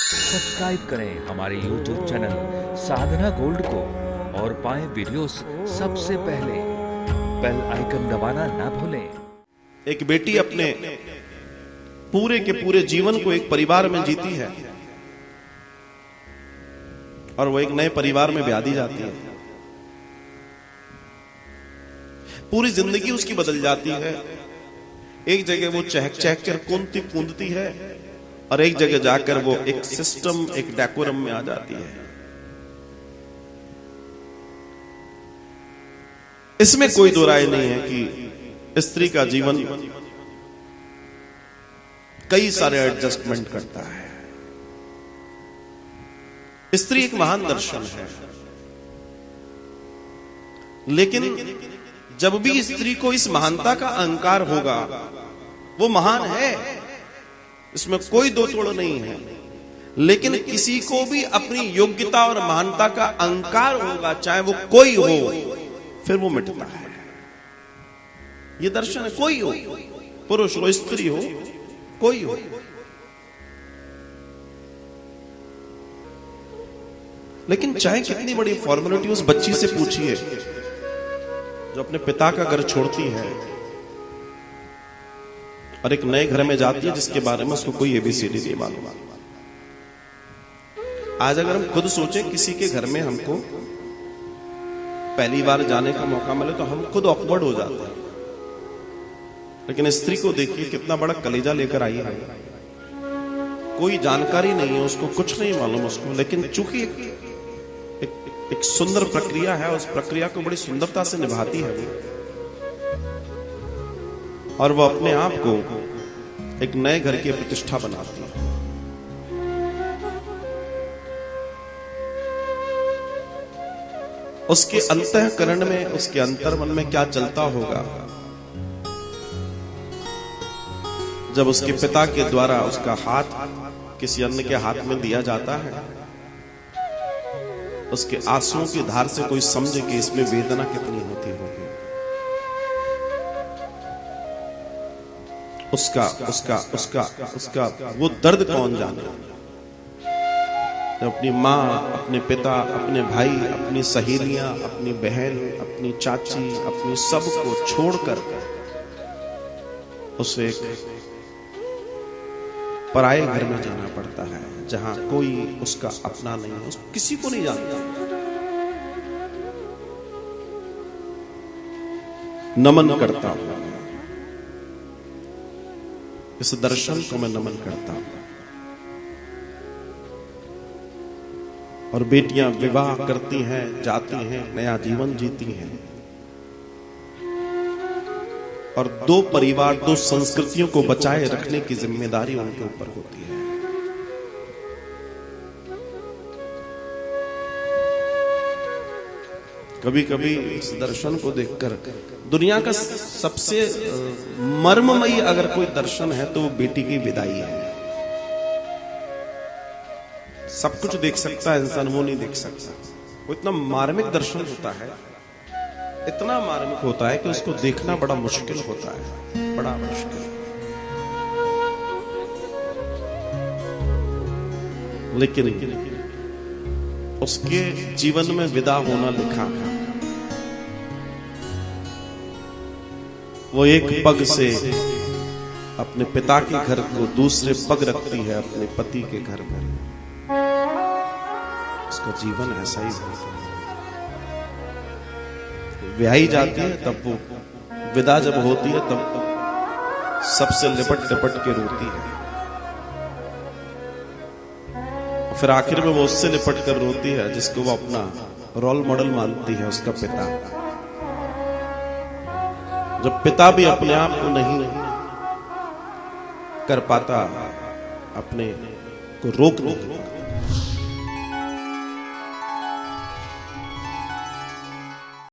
Subscribe करें हमारे YouTube channel साधना gold को और पाएं वीडियोस सबसे पहले। बेल आइकन दबाना ना भूलें। एक बेटी अपने पूरे के पूरे जीवन को एक परिवार में जीती है और वो एक नए परिवार में ब्याह दी जाती है। पूरी जिंदगी उसकी बदल जाती है। एक जगह वो चहक चहक कर कूदती है और एक जगह जाकर वो एक सिस्टम, एक डेकोरम में आ जाती है। इसमें कोई दो राय नहीं है कि स्त्री का जीवन कई सारे एडजस्टमेंट करता है। स्त्री एक महान दर्शन है, लेकिन जब भी स्त्री को इस महानता का अहंकार होगा, वो महान है, इसमें कोई दो तोड़ नहीं है। लेकिन किसी को भी अपनी योग्यता और महानता का अहंकार होगा, चाहे वो कोई हो, फिर वो मिटता है। ये दर्शन है। कोई हो, पुरुष हो, स्त्री हो, कोई हो। लेकिन चाहे कितनी बड़ी फॉर्मेलिटी उस बच्ची से पूछिए जो अपने पिता का घर छोड़ती है और एक नए घर में जाती है जिसके बारे में उसको कोई एबीसीडी नहीं मालूम। आज अगर हम खुद सोचें किसी के घर में हमको पहली बार जाने का मौका मिले तो हम खुद ऑकवर्ड हो जाते हैं। लेकिन स्त्री को देखिए कितना बड़ा कलेजा लेकर आई है। कोई जानकारी नहीं है उसको, कुछ नहीं मालूम उसको, लेकिन चूंकि एक सुंदर प्रक्रिया है, उस प्रक्रिया को बड़ी सुंदरता से निभाती है वो, और वो अपने आप को एक नए घर की प्रतिष्ठा बनाती है। उसके अंतःकरण में, उसके अंतर्मन में क्या चलता होगा जब उसके पिता के द्वारा उसका हाथ किसी अन्य के हाथ में दिया जाता है। उसके आंसुओं की धार से कोई समझे कि इसमें वेदना कितनी होती होगी। उसका उसका उसका उसका वो दर्द कौन जाने, जब अपनी माँ, अपने पिता, अपने भाई, अपनी सहेलियां, अपनी बहन, अपनी चाची, अपनी सबको छोड़कर उसे एक पराये घर में जाना पड़ता है जहां कोई उसका अपना नहीं है, उसको किसी को नहीं जानता। नमन करता हूं, इस दर्शन को मैं नमन करता हूं। और बेटियां विवाह करती हैं, जाती हैं, नया जीवन जीती हैं, और दो परिवार, दो संस्कृतियों को बचाए रखने की जिम्मेदारी उनके ऊपर होती है। कभी कभी इस दर्शन को देखकर दुनिया का सबसे मर्ममयी अगर कोई दर्शन है तो वो बेटी की विदाई है। सब कुछ देख सकता है इंसान, वो नहीं देख सकता। वो इतना मार्मिक दर्शन होता है, इतना मार्मिक होता है कि उसको देखना बड़ा मुश्किल होता है, बड़ा मुश्किल। लेकिन उसके जीवन में विदा होना लिखा है। वो एक पग से अपने पिता के घर को दूसरे पग रखती है अपने पति के घर में। उसका जीवन ऐसा ही होता है। ब्याही जाती है तब वो विदा जब होती है तब सबसे लिपट लिपट के रोती है। फिर आखिर में वो उससे लिपट कर रोती है जिसको वो अपना रोल मॉडल मानती है, उसका पिता। जब पिता भी अपने आप को नहीं कर पाता, अपने को रोक नहीं पाता,